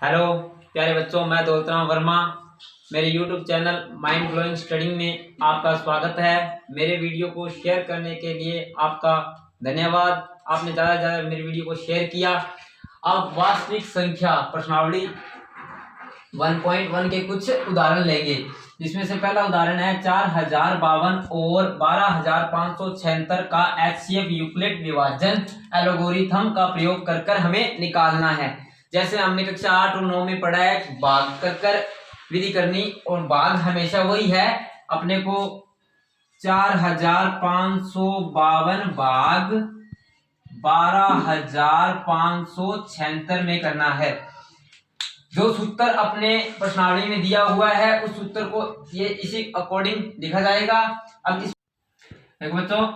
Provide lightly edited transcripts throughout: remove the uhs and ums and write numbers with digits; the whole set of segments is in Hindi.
हेलो प्यारे बच्चों, मैं दौलतराम वर्मा। मेरे YouTube channel mind blowing study में आपका स्वागत है। मेरे वीडियो को शेयर करने के लिए आपका धन्यवाद। आपने ज़्यादा से ज़्यादा मेरे वीडियो को शेयर किया। अब वास्तविक संख्या प्रश्नावली 1.1 के कुछ उदाहरण लेंगे, जिसमें से पहला उदाहरण है 4052 और 12576 का HCF यूक्लिड विभाजन एल्गोरिथम का प्रयोग कर हमें निकालना है। जैसे हमने कक्षा 8 और 9 में पढ़ा है, भाग कर विधि करनी, और भाग हमेशा वही है। अपने को 4552 भाग 12576 में करना है। जो सूत्र अपने प्रश्नावली में दिया हुआ है उस सूत्र को ये इसी अकॉर्डिंग लिखा जाएगा। अब इस देखो बच्चों,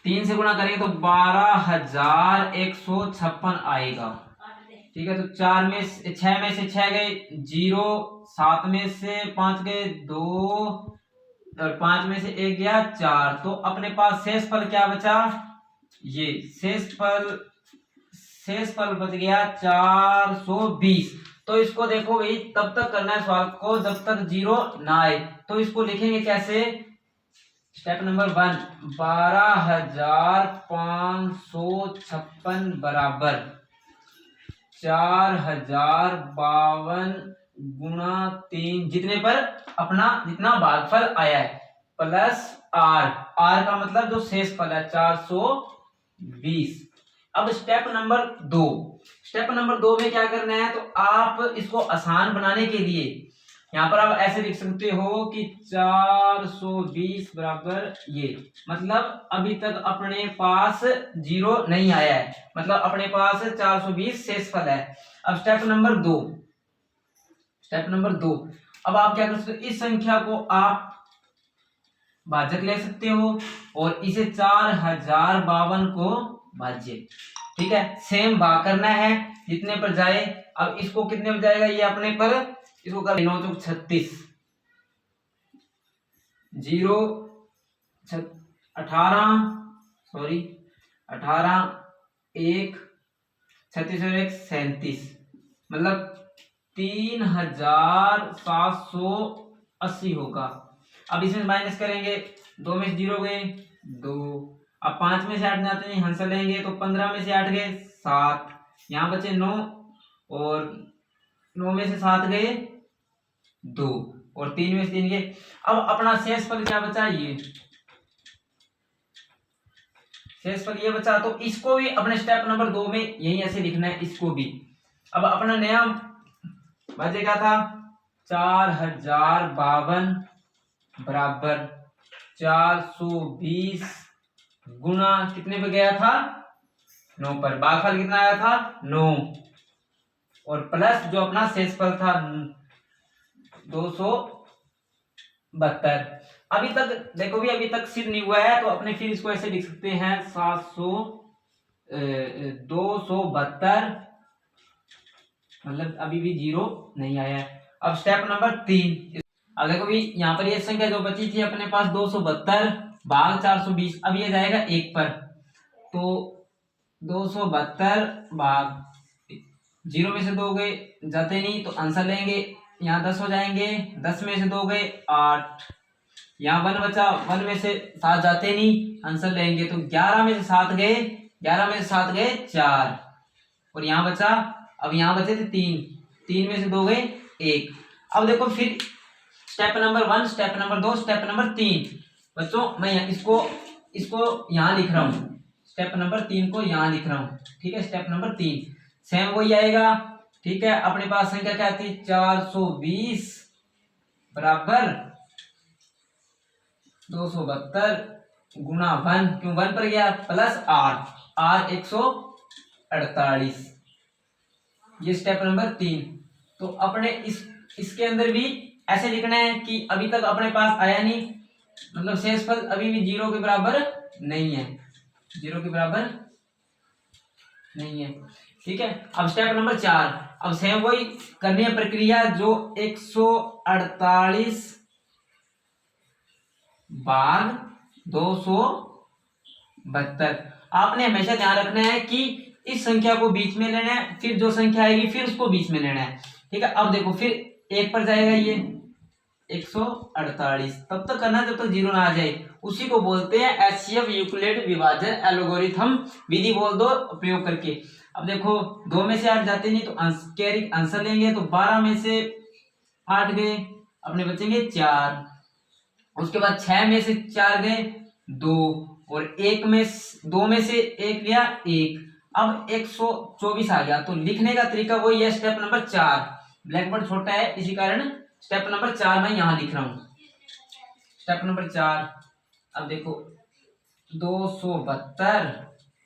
3 से गुणा करेंगे तो 12156 आएगा। ठीक है, तो 6 में से 6 गए 0, 7 में से 5 गए 2 और 5 में से 1 गया 4। तो अपने पास शेष फल क्या बचा? ये शेष फल बच गया 420। तो इसको देखो भाई, तब तक करना है सवाल को जब तक 0 ना आए। तो इसको लिखेंगे कैसे? स्टेप नंबर 1, 12556 बराबर 4052 गुणा 3, जितने पर अपना जितना भागफल आया है, प्लस आर का मतलब जो शेष फल है 420। अब स्टेप नंबर 2 में क्या करना है? तो आप इसको आसान बनाने के लिए यहाँ पर आप ऐसे लिख सकते हो कि 420 बराबर ये, मतलब अभी तक अपने पास 0 नहीं आया है, मतलब अपने पास 420 शेष फल है। अब स्टेप नंबर 2, अब आप क्या कर सकते हो? इस संख्या को आप भाजक ले सकते हो और इसे 4052 को भाज्य। ठीक है, सेम भाग करना है जितने पर जाए। अब इसको कितने पर जाएगा? ये अपने पर इसको कर 9 चौक 36, 0 18 1 36 और 1 37, मतलब 3780 होगा। अब इसमें माइनस करेंगे, 2 में से 0 गए 2, अब 5 में से 8 जाते नहीं, हंस लेंगे तो 15 में से 8 गए 7, यहाँ बचे 9 और 9 में से 7 गए 2 और 3 में से 3 गए। अब अपना शेष फल क्या बचा? ये शेष फल ये बचा। तो इसको भी अपने स्टेप नंबर 2 में यही ऐसे लिखना है, इसको भी। अब अपना नया भाज्य क्या था? 4052 बराबर 420 गुना कितने पे गया था? 9 पर। भागफल कितना आया था? 9, और प्लस जो अपना शेषफल था 272। अभी तक देखो भी, अभी तक सिद्ध नहीं हुआ है, तो अपने फिर इसको ऐसे लिख सकते हैं 272, मतलब अभी भी 0 नहीं आया है। अब स्टेप नंबर 3, अब देखो भी यहाँ पर ये संख्या जो बची थी अपने पास 272 भाग 420, अब ये जाएगा 1 पर। तो 272 भाग 0 में से 2 गए जाते नहीं, तो आंसर लेंगे, यहाँ 10 हो जाएंगे, 10 में से 2 गए 8, यहाँ 1 बचा, 1 में से 7 जाते नहीं, आंसर लेंगे, तो 11 में से 7 गए 4, और यहाँ बचा, अब यहाँ बचे थे 3 में से 2 गए 1। अब देखो फिर step number 1, step number 2, step number 3। बच्चों मैं इसको यहाँ लिख रहा हूँ, स्टेप नंबर 3 को यहाँ लिख रहा हूँ। ठीक है, स्टेप नंबर 3 सेम वही आएगा। ठीक है, अपने पास संख्या क्या थी? 420 बराबर 272 गुणा 1, क्यों 1 पर गया, प्लस आर 148। ये स्टेप नंबर 3। तो अपने इसके अंदर भी ऐसे लिखना है कि अभी तक अपने पास आया नहीं, मतलब शेषफल अभी भी 0 के बराबर नहीं है, 0 के बराबर नहीं है। ठीक है, अब स्टेप नंबर 4, अब सेम वही करनी है प्रक्रिया जो 148 भाग 272। आपने हमेशा ध्यान रखना है कि इस संख्या को बीच में लेना है, फिर जो संख्या आएगी फिर उसको बीच में लेना है। ठीक है। अब देखो फिर एक पर जाएगा ये 148, तब तक करना जब तक जीरो ना आ जाए। उसी को बोलते हैं एचसीएफ यूक्लिड विभाजन एल्गोरिथम विधि बोल दो प्रयोग करके। अब देखो 2 में से 8 जाते नहीं तो कैरी आंसर लेंगे, तो 12 में से 8 गए, अपने बचेंगे 4। उसके बाद 6 में से 4 गए 2, और 2 में से 1 गया 1। अब 124 आ गया। तो लिखने का तरीका वही है, स्टेप नंबर 4। ब्लैक बोर्ड छोटा है इसी कारण स्टेप नंबर 4 मैं यहां लिख रहा हूं। स्टेप नंबर 4, अब देखो 272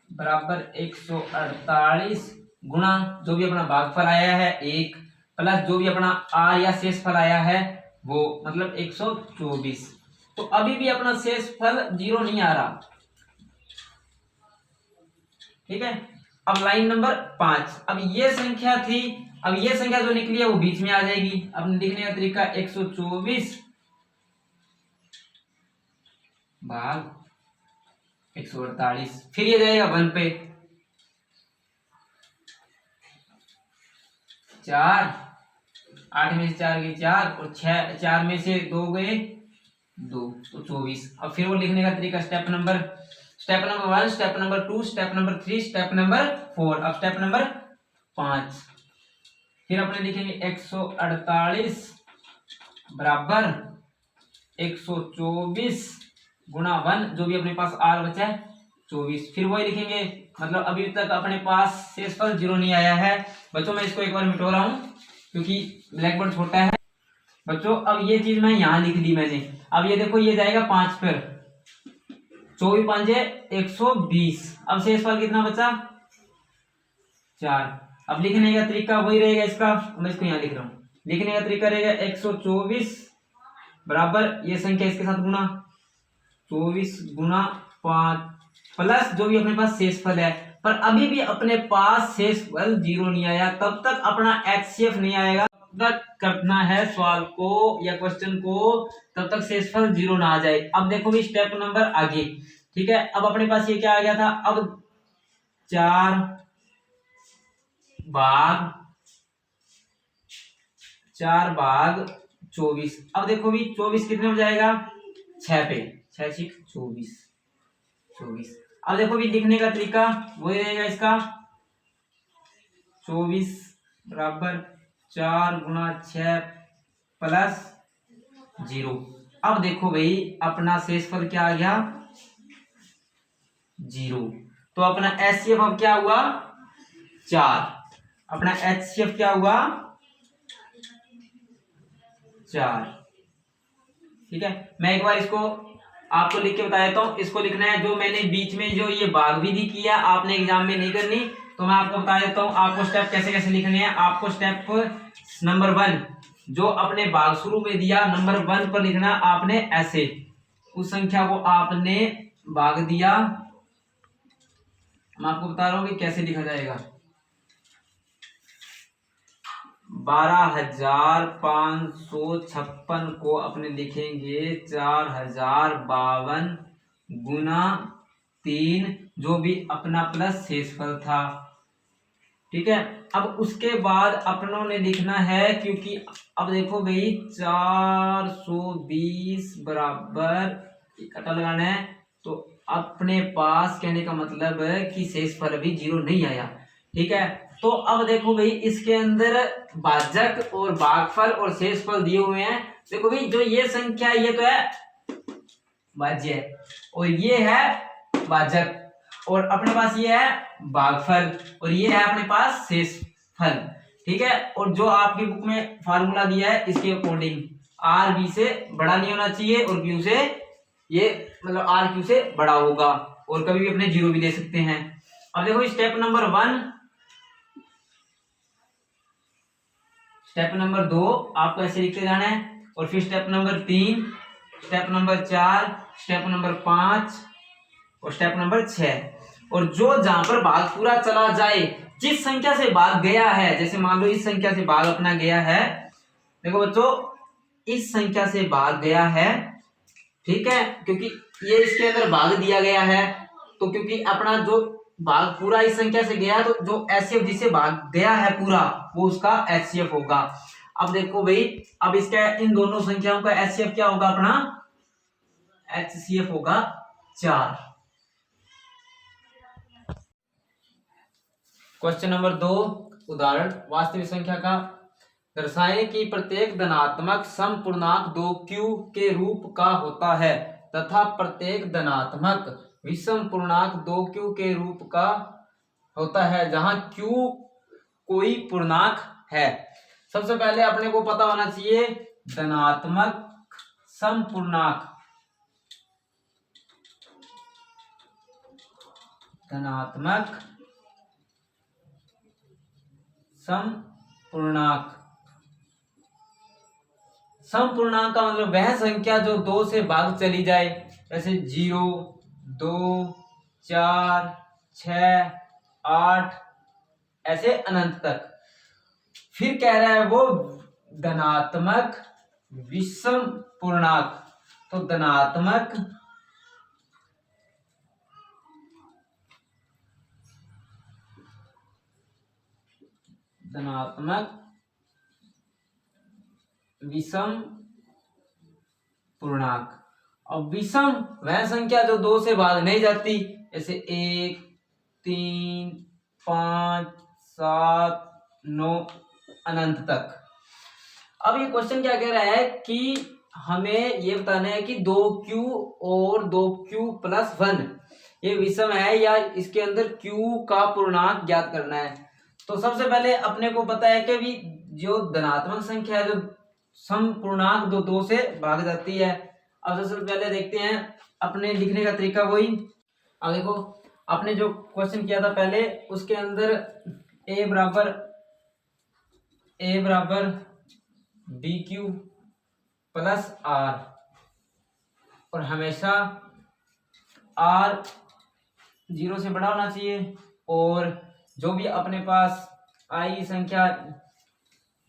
बराबर 148 गुणा जो भी अपना भागफल आया है 1 प्लस जो भी अपना आर या शेषफल आया है वो मतलब 124। तो अभी भी अपना शेषफल 0 नहीं आ रहा। ठीक है। अब लाइन नंबर 5, अब ये संख्या थी, अब ये संख्या जो निकली है वो बीच में आ जाएगी। अब लिखने का तरीका 124 भाग 148, फिर ये जाएगा 1 पे 4, 8 में से 4 गए 4, और 4 में से 2 गए 2, तो 24। अब फिर वो लिखने का तरीका step number 1, step number 2, step number 3, step number 4। अब स्टेप नंबर 5, फिर अपने लिखेंगे 148 बराबर 124 गुणा 1 जो भी अपने पास आर बचा है 24। फिर वही लिखेंगे, मतलब अभी तक अपने पास शेषफल 0 नहीं आया है। बच्चों मैं इसको एक बार मिटो रहा हूं क्योंकि ब्लैक बोर्ड छोटा है। बच्चों अब ये चीज मैं यहां लिख दी मैंने। अब ये देखो ये जाएगा 5 पर, 24 5 120। अब शेषफल कितना बचा 4। अब लिखने का तरीका वही रहेगा इसका, मैं इसको यहाँ लिख रहा हूँ। लिखने का तरीका रहेगा 124 बराबर ये संख्या इसके साथ गुणा 24 गुणा 5 प्लस जो भी अपने पास शेषफल है। पर अभी भी अपने पास शेषफल 0 नहीं आया, तब तक अपना एचसीएफ नहीं आएगा। तब तक करना है सवाल को या क्वेश्चन को तब तक शेषफल 0 ना आ जाए। अब देखो भी स्टेप नंबर आगे। ठीक है। अब अपने पास ये क्या आ गया था, अब 4 भाग 24। अब देखो भी 24 कितने में जाएगा 6 पे, 6 6 24। अब देखो भी लिखने का तरीका वही रहेगा इसका, 24 बराबर 4 गुणा 6 प्लस 0। अब देखो भाई अपना शेषफल क्या आ गया 0। तो अपना एचसीएफ अब क्या हुआ 4। अपना एचसीएफ क्या हुआ 4। ठीक है। मैं एक बार इसको आपको लिख के बता देता हूं। इसको लिखना है, जो मैंने बीच में जो ये भाग विधि किया आपने एग्जाम में नहीं करनी, तो मैं आपको बता देता हूं आपको स्टेप कैसे कैसे लिखने हैं। आपको स्टेप नंबर 1 जो अपने भाग शुरू में दिया नंबर 1 पर लिखना आपने ऐसे, उस संख्या को आपने भाग दिया। मैं आपको बता रहा हूं कि कैसे लिखा जाएगा। 12,556 को अपने लिखेंगे 4052 गुना 3 जो भी अपना प्लस शेषफल था। ठीक है। अब उसके बाद अपनों ने लिखना है, क्योंकि अब देखो भाई 420 बराबर कटा लगाना है, तो अपने पास कहने का मतलब है कि शेषफल अभी 0 नहीं आया। ठीक है। तो अब देखो भाई इसके अंदर भाजक और भागफल और शेषफल दिए हुए हैं। देखो भाई जो ये संख्या ये तो है भाज्य और ये है भाजक, और अपने पास ये है भागफल और ये है अपने पास शेषफल। ठीक है। और जो आपकी बुक में फार्मूला दिया है इसके अकॉर्डिंग आर बी से बड़ा नहीं होना चाहिए और क्यू से ये मतलब आर क्यू से बड़ा होगा, और कभी भी अपने 0 भी ले सकते हैं। अब देखो स्टेप नंबर 1, स्टेप नंबर 2 आपको ऐसे लिखते जाना है, और फिर step number 3, step number 4, step number 5 और स्टेप नंबर 6। और जो जहां पर भाग पूरा चला जाए, जिस संख्या से भाग गया है, जैसे मान लो इस संख्या से भाग अपना गया है, देखो बच्चों इस संख्या से भाग गया है। ठीक है। क्योंकि ये इसके अंदर भाग दिया गया है, तो क्योंकि अपना जो भाग पूरा इस संख्या से गया तो जो एचसीएफ जिसे भाग गया है पूरा वो उसका एचसीएफ होगा। अब देखो भाई, अब इसका इन दोनों संख्याओं का एचसीएफ क्या होगा अपना, एचसीएफ होगा 4। क्वेश्चन नंबर 2, उदाहरण वास्तविक संख्या का। दर्शाएं कि प्रत्येक धनात्मक समपूर्णांक 2q के रूप का होता है तथा प्रत्येक धनात्मक विषम पूर्णांक 2q के रूप का होता है जहां q कोई पूर्णांक है। सबसे पहले अपने को पता होना चाहिए धनात्मक समपूर्णांक, धनात्मक समपूर्णांक। समपूर्णांक का मतलब वह संख्या जो 2 से भाग चली जाए, जैसे 0, 2, 4, 6, 8 ऐसे अनंत तक। फिर कह रहा है वो धनात्मक विषम पूर्णांक, तो धनात्मक विषम पूर्णांक। अब विषम वह संख्या जो 2 से भाग नहीं जाती, जैसे 1, 3, 5, 7, 9 अनंत तक। अब ये क्वेश्चन क्या कह रहा है कि हमें ये बताना है कि 2q और 2q+1 ये विषम है या इसके अंदर q का पूर्णांक ज्ञात करना है। तो सबसे पहले अपने को पता है कि भी जो धनात्मक संख्या है जो समपूर्णांक 2 से भाग जाती है। अब सबसे पहले देखते हैं अपने लिखने का तरीका वही। अब देखो आपने जो क्वेश्चन किया था पहले उसके अंदर a बराबर bq प्लस r और हमेशा r 0 से बड़ा होना चाहिए और जो भी अपने पास आई संख्या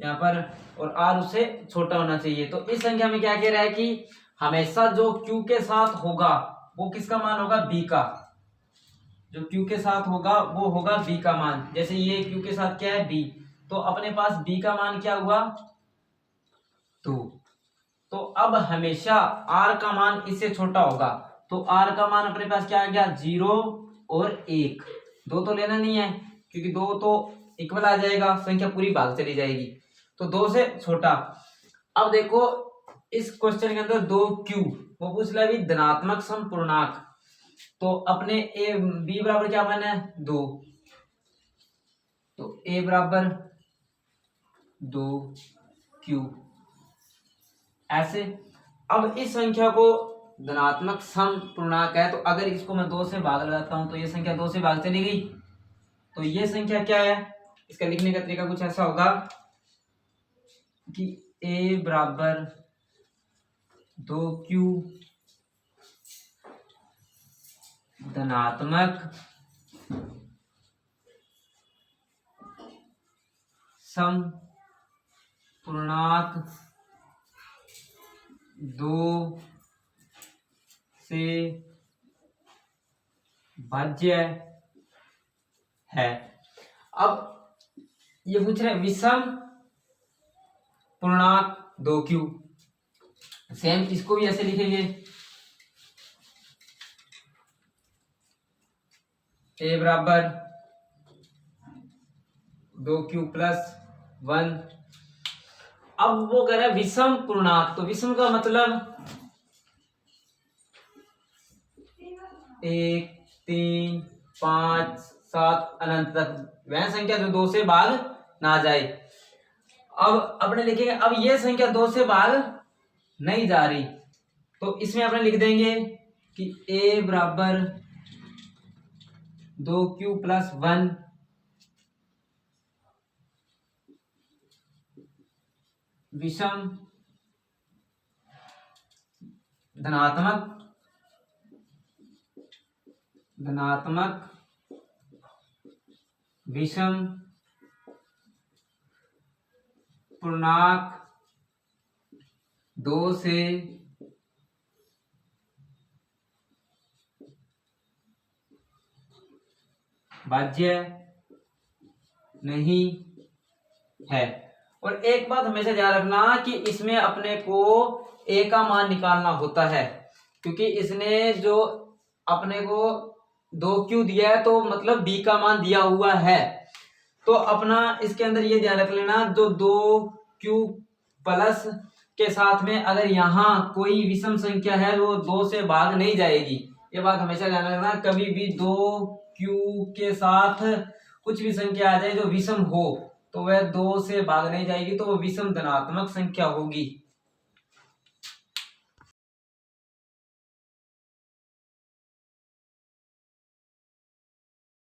यहाँ पर और r उससे छोटा होना चाहिए। तो इस संख्या में क्या कह रहा है कि हमेशा जो q के साथ होगा वो किसका मान होगा, b का। जो q के साथ होगा वो होगा b का मान। जैसे ये q के साथ क्या है, b, तो अपने पास b का मान क्या हुआ 2। तो अब हमेशा r का मान इससे छोटा होगा, तो r का मान अपने पास क्या आ गया 0 और 1। 2 तो लेना नहीं है क्योंकि 2 तो इक्वल आ जाएगा, संख्या पूरी भाग चली जाएगी, तो 2 से छोटा। अब देखो इस क्वेश्चन के अंदर 2q वो पूछ रहा है धनात्मक समपूर्णांक, तो अपने a b बराबर क्या माना है 2, तो a बराबर 2q ऐसे। अब इस संख्या को धनात्मक समपूर्णांक है तो अगर इसको मैं 2 से भाग लगाता हूं तो ये संख्या 2 से भाग चली गई, तो ये संख्या क्या है, इसका लिखने का तरीका कुछ ऐसा होगा कि a बराबर 2q धनात्मक समपूर्णांक 2 से भाज्य है। अब ये पूछ रहे विषम पूर्णांक 2q, सेम इसको भी ऐसे लिखेंगे a बराबर 2q+1। अब वो कह रहा है विषम पूर्णांक, तो विषम का मतलब 1, 3, 5, 7 अनंत तक वह संख्या जो 2 से भाग ना जाए। अब अपने लिखेंगे अब ये संख्या 2 से भाग नहीं जा रही, तो इसमें अपने लिख देंगे कि a बराबर 2q+1 विषम धनात्मक विषम पूर्णांक 2 से भाज्य नहीं है। और एक बात हमेशा ध्यान रखना कि इसमें अपने को ए का मान निकालना होता है, क्योंकि इसने जो अपने को 2q दिया है तो मतलब b का मान दिया हुआ है। तो अपना इसके अंदर ये ध्यान रख लेना, जो 2q प्लस के साथ में अगर यहाँ कोई विषम संख्या है वो 2 से भाग नहीं जाएगी। ये बात हमेशा ध्यान रखना, कभी भी 2q के साथ कुछ भी संख्या आ जाए जो विषम हो तो वह 2 से भाग नहीं जाएगी, तो वो विषम धनात्मक संख्या होगी।